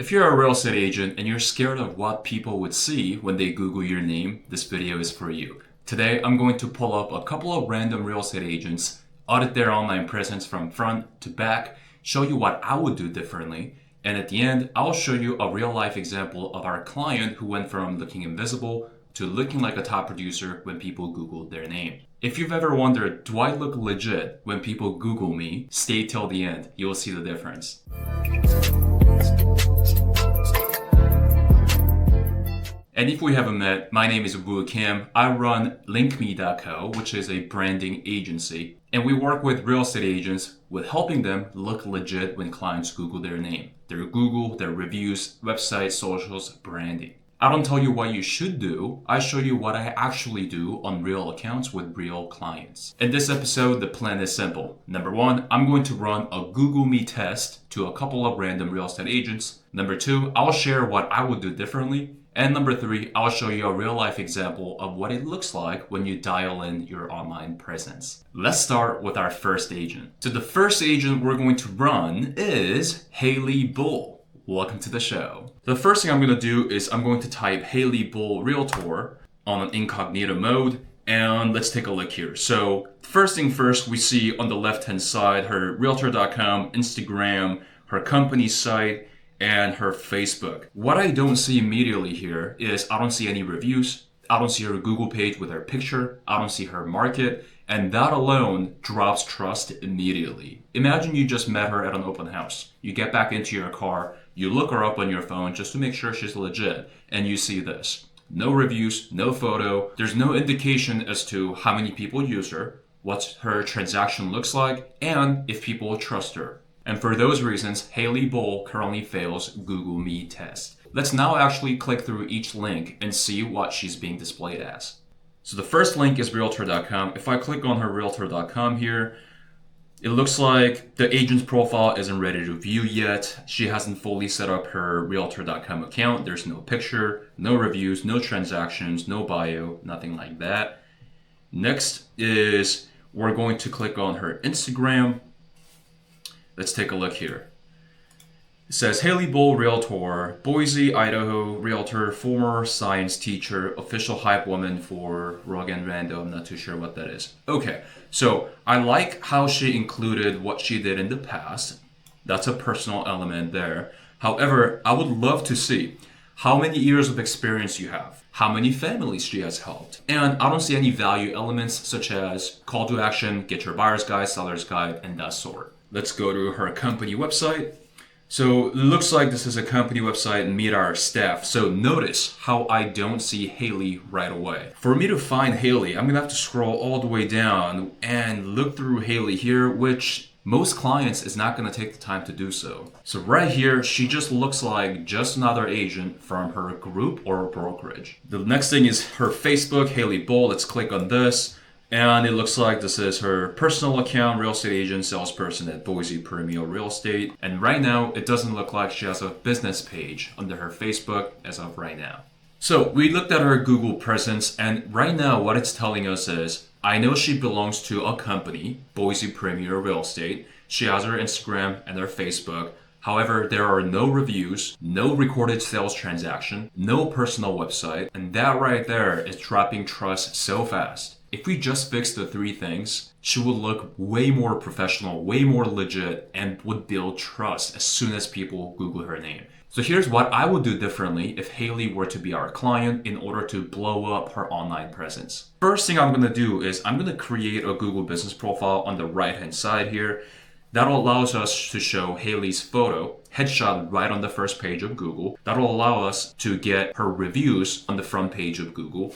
If you're a real estate agent and you're scared of what people would see when they Google your name, this video is for you. Today, I'm going to pull up a couple of random real estate agents, audit their online presence from front to back, show you what I would do differently, and at the end, I'll show you a real life example of our client who went from looking invisible to looking like a top producer when people Googled their name. If you've ever wondered, do I look legit when people Google me? Stay till the end, you'll see the difference. And if we haven't met, my name is Woo Kim. I run LynkMe.co, which is a branding agency. And we work with real estate agents with helping them look legit when clients Google their name. Their Google, their reviews, website, socials, branding. I don't tell you what you should do. I show you what I actually do on real accounts with real clients. In this episode, the plan is simple. Number one, I'm going to run a Google Me test to a couple of random real estate agents. Number two, I'll share what I would do differently. And number three, I'll show you a real life example of what it looks like when you dial in your online presence. Let's start with our first agent. So the first agent we're going to run is Haley Bull. Welcome to the show. The first thing I'm going to do is I'm going to type Haley Bull Realtor on an incognito mode. And let's take a look here. So first thing first, we see on the left-hand side, her realtor.com, Instagram, her company site, and her Facebook. What I don't see immediately here is I don't see any reviews. I don't see her Google page with her picture. I don't see her market. And that alone drops trust immediately. Imagine you just met her at an open house. You get back into your car, you look her up on your phone just to make sure she's legit, and you see this. No reviews, no photo. There's no indication as to how many people use her, what her transaction looks like, and if people trust her. And for those reasons, Haley Bull currently fails Google Me test. Let's now actually click through each link and see what she's being displayed as. So the first link is realtor.com. If I click on her realtor.com here, it looks like the agent's profile isn't ready to view yet. She hasn't fully set up her realtor.com account. There's no picture, no reviews, no transactions, no bio, nothing like that. Next is we're going to click on her Instagram. Let's take a look here. It says Haley Bull Realtor, Boise, Idaho, Realtor, former science teacher, official hype woman for Rug and Rando. I'm not too sure what that is. Okay, so I like how she included what she did in the past. That's a personal element there. However, I would love to see how many years of experience you have, how many families she has helped. And I don't see any value elements such as call to action, get your buyer's guide, seller's guide, and that sort. Let's go to her company website. So it looks like this is a company website and meet our staff. So notice how I don't see Haley right away. For me to find Haley, I'm gonna have to scroll all the way down and look through Haley here, which most clients is not gonna take the time to do so. So right here, she just looks like just another agent from her group or brokerage. The next thing is her Facebook, Haley Bull. Let's click on this. And it looks like this is her personal account, real estate agent, salesperson at Boise Premier Real Estate. And right now, it doesn't look like she has a business page under her Facebook as of right now. So we looked at her Google presence, and right now what it's telling us is, I know she belongs to a company, Boise Premier Real Estate. She has her Instagram and her Facebook. However, there are no reviews, no recorded sales transaction, no personal website, and that right there is dropping trust so fast. If we just fix the three things, she would look way more professional, way more legit, and would build trust as soon as people Google her name. So here's what I would do differently if Haley were to be our client in order to blow up her online presence. First thing I'm gonna do is I'm gonna create a Google business profile on the right-hand side here. That allows us to show Haley's photo, headshot right on the first page of Google. That'll allow us to get her reviews on the front page of Google,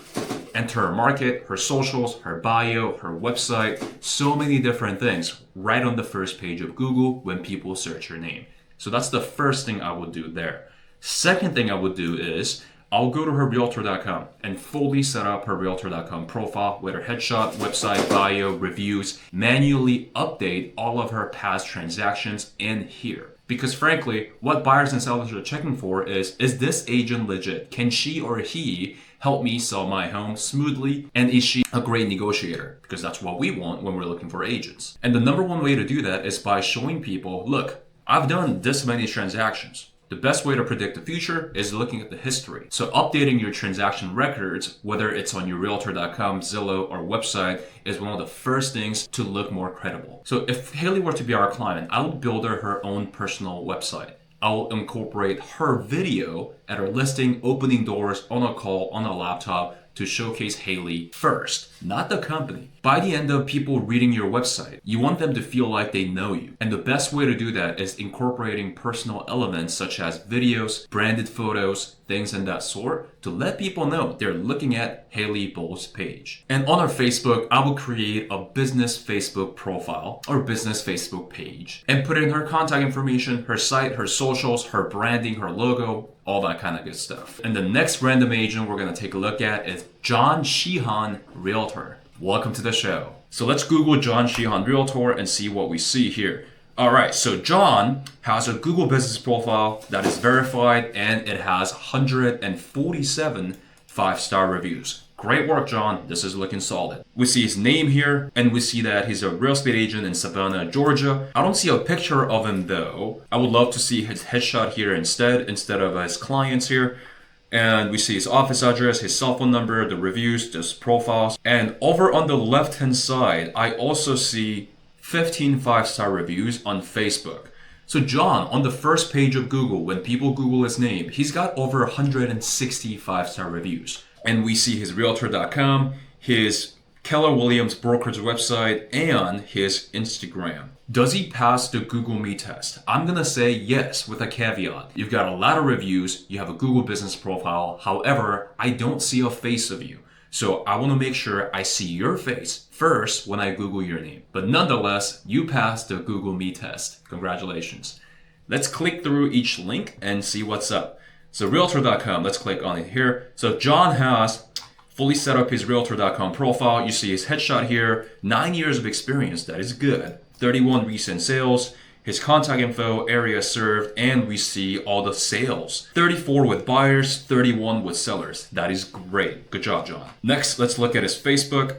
enter her market, her socials, her bio, her website, so many different things right on the first page of Google when people search her name. So that's the first thing I would do there. Second thing I would do is I'll go to her realtor.com and fully set up her realtor.com profile with her headshot, website, bio, reviews, manually update all of her past transactions in here. Because frankly, what buyers and sellers are checking for is this agent legit? Can she or he help me sell my home smoothly? And is she a great negotiator? Because that's what we want when we're looking for agents. And the number one way to do that is by showing people, look, I've done this many transactions. The best way to predict the future is looking at the history. So updating your transaction records, whether it's on your realtor.com, Zillow, or website, is one of the first things to look more credible. So if Haley were to be our client, I would build her own personal website. I'll incorporate her video at her listing, opening doors on a call on a laptop to showcase Haley first, not the company. By the end of people reading your website, you want them to feel like they know you. And the best way to do that is incorporating personal elements such as videos, branded photos, things in that sort to let people know they're looking at Haley Bull's page. And on our Facebook, I will create a business Facebook profile or business Facebook page and put in her contact information, her site, her socials, her branding, her logo, all that kind of good stuff. And the next random agent we're going to take a look at is John Sheehan, Realtor. Welcome to the show. So let's Google John Sheehan, Realtor and see what we see here. All right, so John has a Google business profile that is verified and it has 147 5-star reviews. Great work, John. This is looking solid. We see his name here, and we see that he's a real estate agent in Savannah, Georgia. I don't see a picture of him though. I would love to see his headshot here instead of his clients here. And we see his office address, his cell phone number, the reviews, his profiles. And over on the left-hand side, I also see 15 5-star reviews on Facebook. So John, on the first page of Google, when people Google his name, he's got over 160 5-star reviews. And we see his realtor.com, his Keller Williams brokerage website, and his Instagram. Does he pass the Google Me test? I'm gonna say yes, with a caveat. You've got a lot of reviews, you have a Google business profile, however, I don't see a face of you. So I wanna make sure I see your face first when I Google your name. But nonetheless, you passed the Google Me test. Congratulations. Let's click through each link and see what's up. So realtor.com, let's click on it here. So John has fully set up his realtor.com profile. You see his headshot here, 9 years of experience, that is good. 31 recent sales, his contact info, area served, and we see all the sales. 34 with buyers, 31 with sellers. That is great. Good job, John. Next, let's look at his Facebook.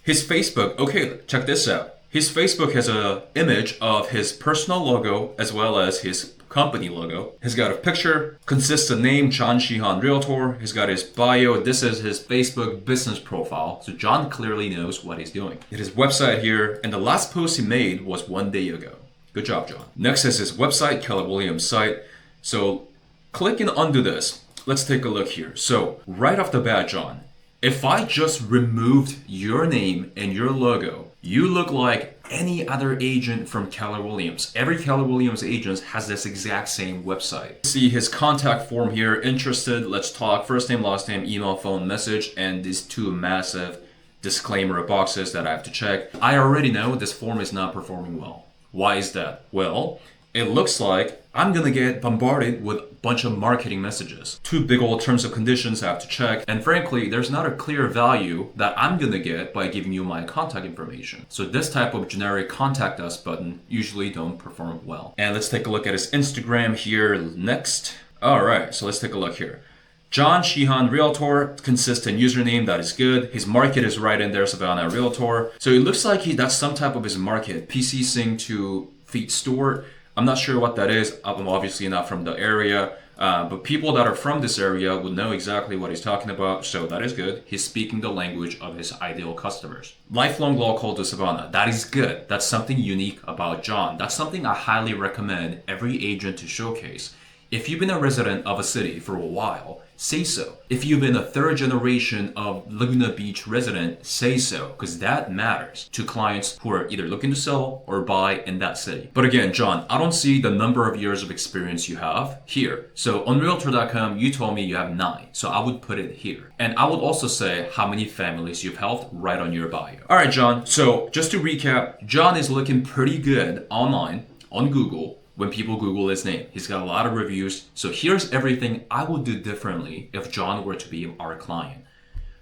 His Facebook, okay, check this out. His Facebook has an image of his personal logo as well as his company logo. He's got a picture, consists of name, John Sheehan Realtor. He's got his bio. This is his Facebook business profile. So John clearly knows what he's doing. His website here, and the last post he made was 1 day ago. Good job, John. Next is his website, Keller Williams site. So clicking onto this, let's take a look here. So right off the bat, John, if I just removed your name and your logo, you look like any other agent from Keller Williams. Every Keller Williams agent has this exact same website. See his contact form here, interested, let's talk, first name, last name, email, phone, message, and these two massive disclaimer boxes that I have to check. I already know this form is not performing well. Why is that? Well, it looks like I'm gonna get bombarded with a bunch of marketing messages. Two big old terms and conditions I have to check. And frankly, there's not a clear value that I'm gonna get by giving you my contact information. So this type of generic contact us button usually don't perform well. And let's take a look at his Instagram here next. All right, so let's take a look here. John Sheehan Realtor, consistent username, that is good. His market is right in there, Savannah Realtor. So it looks like that's some type of his market, PC Sync to Feet Store. I'm not sure what that is. I'm obviously not from the area, but people that are from this area would know exactly what he's talking about, so that is good. He's speaking the language of his ideal customers. Lifelong local to Savannah, that is good. That's something unique about John. That's something I highly recommend every agent to showcase. If you've been a resident of a city for a while, say so. If you've been a third generation of Laguna Beach resident, say so, because that matters to clients who are either looking to sell or buy in that city. But again, John, I don't see the number of years of experience you have here. So on Realtor.com, you told me you have 9, so I would put it here. And I would also say how many families you've helped right on your bio. All right, John, so just to recap, John is looking pretty good online on Google. When people Google his name, he's got a lot of reviews. So here's everything I would do differently if John were to be our client.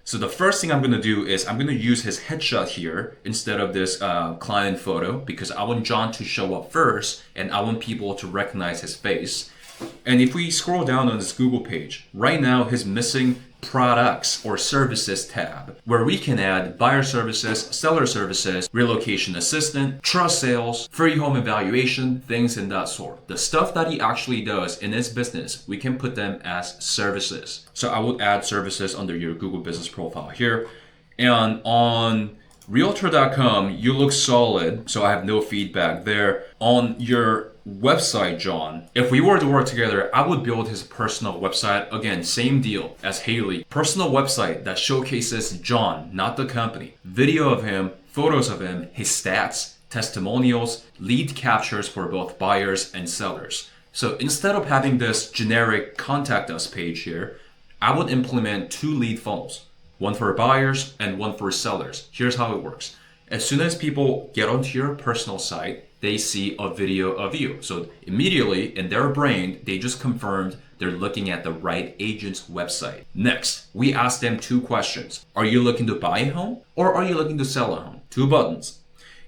So the first thing I'm going to do is I'm going to use his headshot here instead of this client photo, because I want John to show up first and I want people to recognize his face. And if we scroll down on this Google page, right now he's missing products or services tab, where we can add buyer services, seller services, relocation assistant, trust sales, free home evaluation, things in that sort. The stuff that he actually does in his business, we can put them as services. So I would add services under your Google business profile here. And on Realtor.com, you look solid, so I have no feedback there. On your website, John, if we were to work together, I would build his personal website. Again, same deal as Haley. Personal website that showcases John, not the company. Video of him, photos of him, his stats, testimonials, lead captures for both buyers and sellers. So instead of having this generic contact us page here, I would implement 2 lead funnels. One for buyers and one for sellers. Here's how it works. As soon as people get onto your personal site, they see a video of you. So immediately in their brain, they just confirmed they're looking at the right agent's website. Next, we ask them 2 questions. Are you looking to buy a home or are you looking to sell a home? 2 buttons.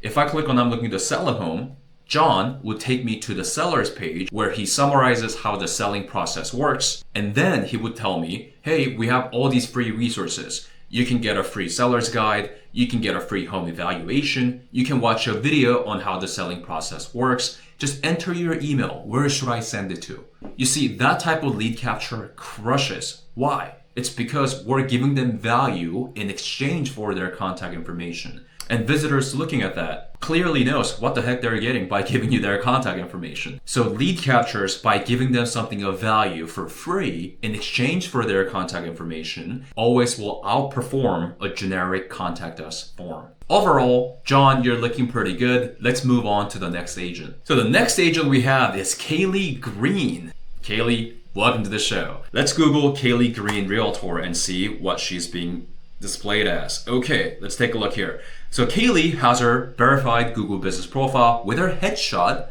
If I click on I'm looking to sell a home, John would take me to the seller's page where he summarizes how the selling process works. And then he would tell me, hey, we have all these free resources. You can get a free seller's guide. You can get a free home evaluation. You can watch a video on how the selling process works. Just enter your email. Where should I send it to? You see, that type of lead capture crushes. Why? It's because we're giving them value in exchange for their contact information. And visitors looking at that clearly knows what the heck they're getting by giving you their contact information. So lead captures, by giving them something of value for free in exchange for their contact information, always will outperform a generic contact us form. Overall, John, you're looking pretty good. Let's move on to the next agent. So the next agent we have is Kaylee Green. Kaylee, welcome to the show. Let's Google Kaylee Green Realtor and see what she's being displayed as. Okay, let's take a look here. So Kaylee has her verified Google business profile with her headshot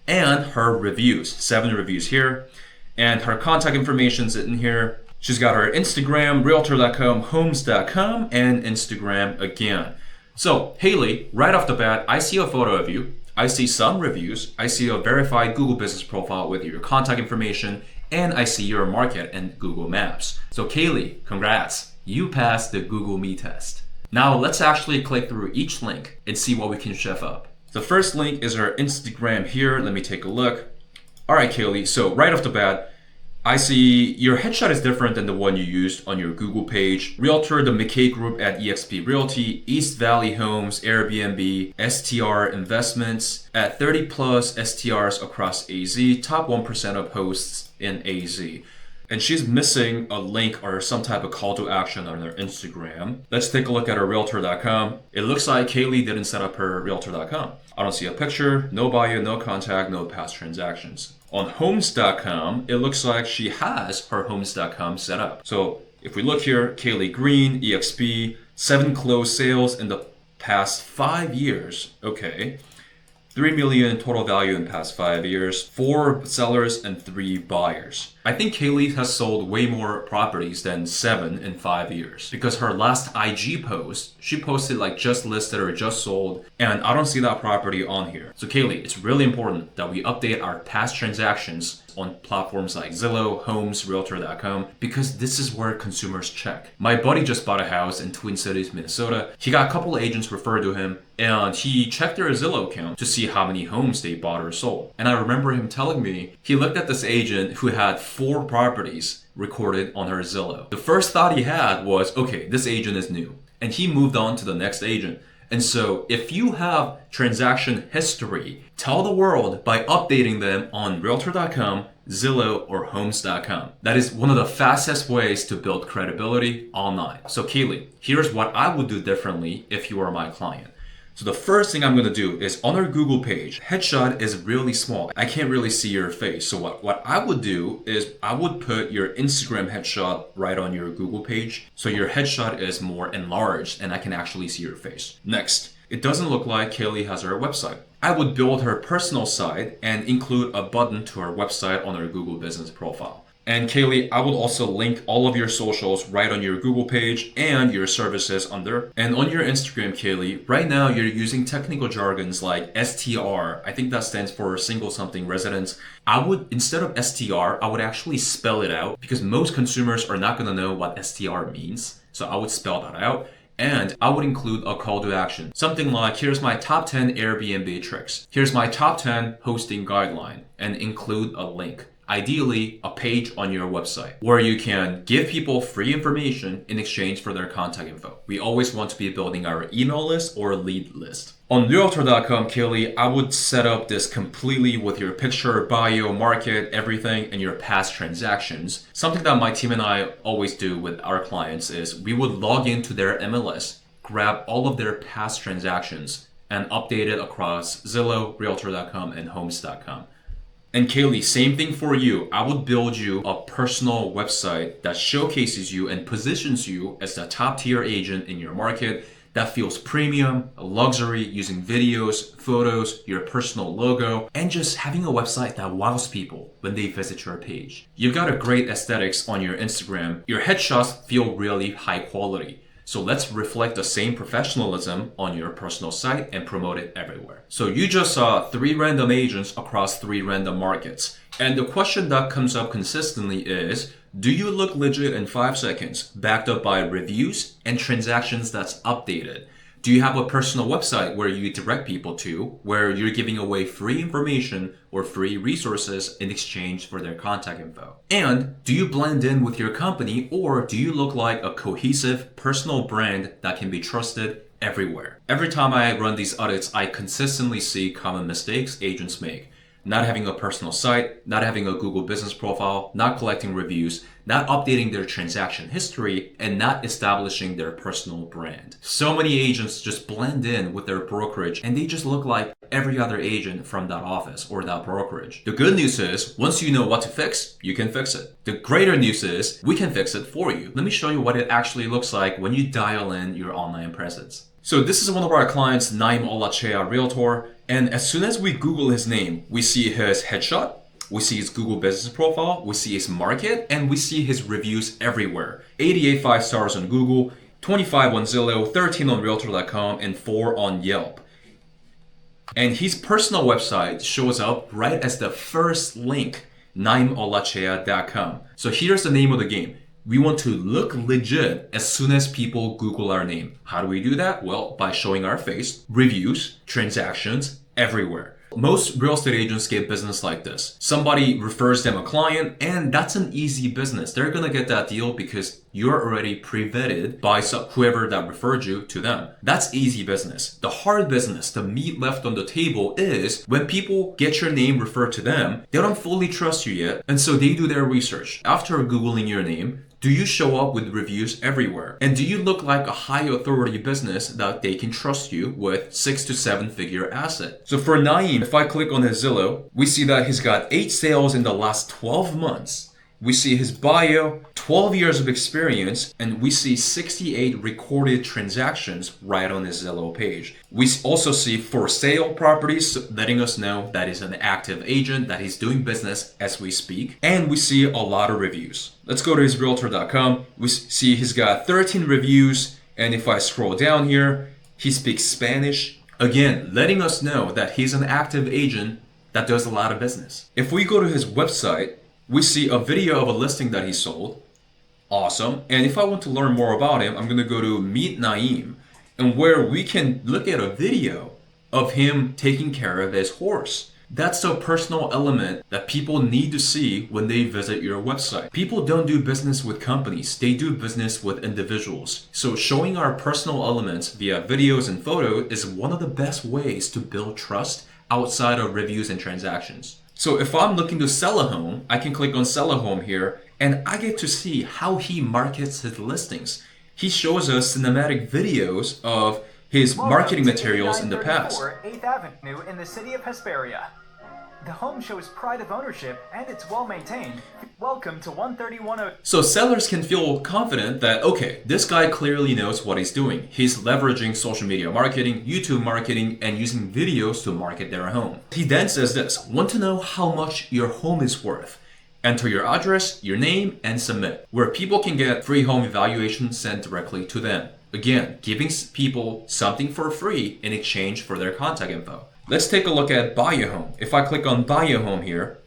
and her reviews, 7 reviews here, and her contact information's in here. She's got her Instagram, Realtor.com, Homes.com, and Instagram again. So Haley, right off the bat, I see a photo of you, I see some reviews, I see a verified Google business profile with your contact information, and I see your market and Google Maps. So Kaylee, congrats. You passed the Google Me test. Now let's actually click through each link and see what we can chef up. The first link is our Instagram here. Let me take a look. All right, Kaylee, so right off the bat, I see your headshot is different than the one you used on your Google page. Realtor, the McKay Group at eXp Realty, East Valley Homes, Airbnb, STR Investments at 30 plus STRs across AZ, top 1% of hosts in AZ. And she's missing a link or some type of call to action on her Instagram. Let's take a look at her Realtor.com. It looks like Kaylee didn't set up her Realtor.com. I don't see a picture, no bio, no contact, no past transactions. On Homes.com, it looks like she has her Homes.com set up. So if we look here, Kaylee Green, EXP, 7 closed sales in the past 5 years. Okay. 3 million total value in the past 5 years, 4 sellers and 3 buyers. I think Kaylee has sold way more properties than 7 in 5 years, because her last IG post, she posted like just listed or just sold, and I don't see that property on here. So Kaylee, it's really important that we update our past transactions on platforms like Zillow, Homes, Realtor.com, because this is where consumers check. My buddy just bought a house in Twin Cities, Minnesota. He got a couple of agents referred to him, and he checked their Zillow account to see how many homes they bought or sold. And I remember him telling me he looked at this agent who had 4 properties recorded on her Zillow. The first thought he had was, okay, this agent is new. And he moved on to the next agent. And so if you have transaction history, tell the world by updating them on Realtor.com, Zillow, or Homes.com. That is one of the fastest ways to build credibility online. So Kaylee, here's what I would do differently if you are my client. So the first thing I'm going to do is on our Google page, headshot is really small. I can't really see your face. So what I would do is I would put your Instagram headshot right on your Google page. So your headshot is more enlarged and I can actually see your face. Next, it doesn't look like Kaylee has her website. I would build her personal site and include a button to her website on her Google business profile. And Kaylee, I would also link all of your socials right on your Google page and your services under. And on your Instagram, Kaylee, right now you're using technical jargons like STR. I think that stands for single something residence. I would, instead of STR, I would actually spell it out because most consumers are not going to know what STR means. So I would spell that out. And I would include a call to action. Something like, here's my top 10 Airbnb tricks. Here's my top 10 hosting guideline, and include a link. Ideally, a page on your website where you can give people free information in exchange for their contact info. We always want to be building our email list or lead list. On Realtor.com, Kaylee, I would set up this completely with your picture, bio, market, everything, and your past transactions. Something that my team and I always do with our clients is we would log into their MLS, grab all of their past transactions, and update it across Zillow, Realtor.com, and Homes.com. And Kaylee, same thing for you. I would build you a personal website that showcases you and positions you as the top tier agent in your market that feels premium, luxury, using videos, photos, your personal logo, and just having a website that wows people when they visit your page. You've got a great aesthetics on your Instagram. Your headshots feel really high quality. So let's reflect the same professionalism on your personal site and promote it everywhere. So you just saw 3 random agents across 3 random markets. And the question that comes up consistently is, do you look legit in 5 seconds, backed up by reviews and transactions that's updated? Do you have a personal website where you direct people to, where you're giving away free information or free resources in exchange for their contact info? And do you blend in with your company, or do you look like a cohesive personal brand that can be trusted everywhere? Every time I run these audits, I consistently see common mistakes agents make. Not having a personal site, not having a Google business profile, not collecting reviews, not updating their transaction history, and not establishing their personal brand. So many agents just blend in with their brokerage and they just look like every other agent from that office or that brokerage. The good news is, once you know what to fix, you can fix it. The greater news is, we can fix it for you. Let me show you what it actually looks like when you dial in your online presence. So this is one of our clients, Naim Olachea Realtor, and as soon as we Google his name, we see his headshot, we see his Google business profile, we see his market, and we see his reviews everywhere. 88 5 stars on Google, 25 on Zillow, 13 on Realtor.com, and 4 on Yelp. And his personal website shows up right as the first link, naimolachea.com. So here's the name of the game. We want to look legit as soon as people Google our name. How do we do that? Well, by showing our face, reviews, transactions, everywhere. Most real estate agents get business like this. Somebody refers them a client, and that's an easy business. They're gonna get that deal because you're already pre-vetted by whoever that referred you to them. That's easy business. The hard business, the meat left on the table, is when people get your name referred to them, they don't fully trust you yet, and so they do their research. After Googling your name, do you show up with reviews everywhere? And do you look like a high authority business that they can trust you with 6 to 7 figure asset? So for Naim, if I click on his Zillow, we see that he's got 8 sales in the last 12 months. We see his bio, 12 years of experience, and we see 68 recorded transactions right on his Zillow page. We also see for sale properties, letting us know that he's an active agent, that he's doing business as we speak. And we see a lot of reviews. Let's go to his Realtor.com. We see he's got 13 reviews. And if I scroll down here, he speaks Spanish. Again, letting us know that he's an active agent that does a lot of business. If we go to his website, we see a video of a listing that he sold. Awesome. And if I want to learn more about him, I'm going to go to Meet Naim, and where we can look at a video of him taking care of his horse. That's the personal element that people need to see when they visit your website. People don't do business with companies, they do business with individuals. So showing our personal elements via videos and photos is one of the best ways to build trust outside of reviews and transactions. So if I'm looking to sell a home, I can click on sell a home here, and I get to see how he markets his listings. He shows us cinematic videos of his marketing materials in the past. 8th Avenue in the city of Hesperia. The home shows pride of ownership and it's well maintained. Welcome to 131. So sellers can feel confident that, okay, this guy clearly knows what he's doing. He's leveraging social media marketing, YouTube marketing, and using videos to market their home. He then says this: want to know how much your home is worth? Enter your address, your name, and submit, where people can get free home evaluation sent directly to them. Again, giving people something for free in exchange for their contact info. Let's take a look at buy a home. If I click on buy a home here,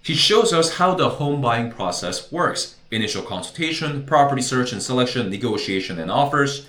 he shows us how the home buying process works. Initial consultation, property search and selection, negotiation and offers,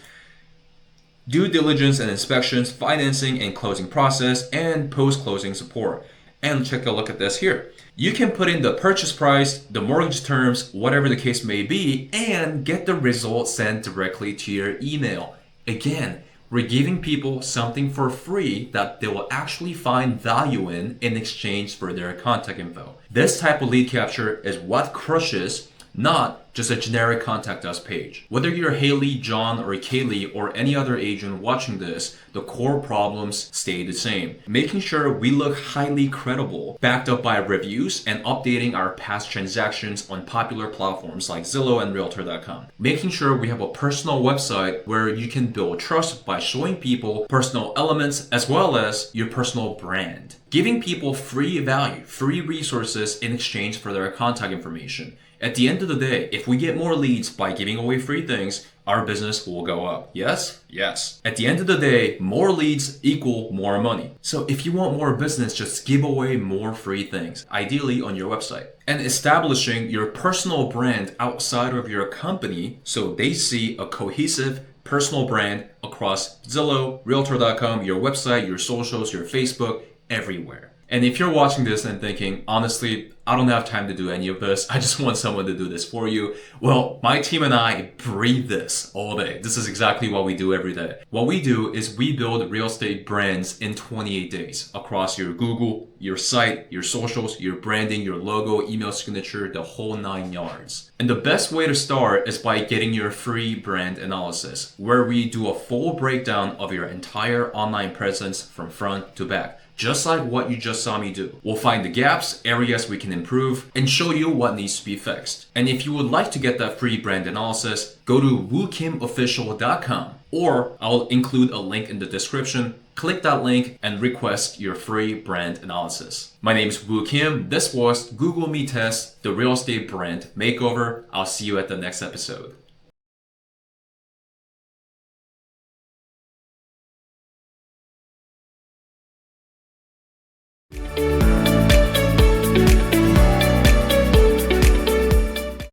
due diligence and inspections, financing and closing process, and post-closing support. And take a look at this here. You can put in the purchase price, the mortgage terms, whatever the case may be, and get the results sent directly to your email. Again, we're giving people something for free that they will actually find value in exchange for their contact info. This type of lead capture is what crushes, not just a generic contact us page. Whether you're Haley, John, or Kaylee, or any other agent watching this, the core problems stay the same. Making sure we look highly credible, backed up by reviews, and updating our past transactions on popular platforms like Zillow and Realtor.com. Making sure we have a personal website where you can build trust by showing people personal elements as well as your personal brand. Giving people free value, free resources in exchange for their contact information. At the end of the day, if we get more leads by giving away free things, our business will go up. Yes? Yes. At the end of the day, more leads equal more money. So if you want more business, just give away more free things, ideally on your website. And establishing your personal brand outside of your company so they see a cohesive personal brand across Zillow, Realtor.com, your website, your socials, your Facebook, everywhere. And if you're watching this and thinking, honestly, I don't have time to do any of this, I just want someone to do this for you. Well, my team and I breathe this all day. This is exactly what we do every day. What we do is we build real estate brands in 28 days across your Google, your site, your socials, your branding, your logo, email signature, the whole 9 yards. And the best way to start is by getting your free brand analysis, where we do a full breakdown of your entire online presence from front to back. Just like what you just saw me do. We'll find the gaps, areas we can improve, and show you what needs to be fixed. And if you would like to get that free brand analysis, go to wookimofficial.com, or I'll include a link in the description. Click that link and request your free brand analysis. My name is Woo Kim. This was Google Me Test, the real estate brand makeover. I'll see you at the next episode.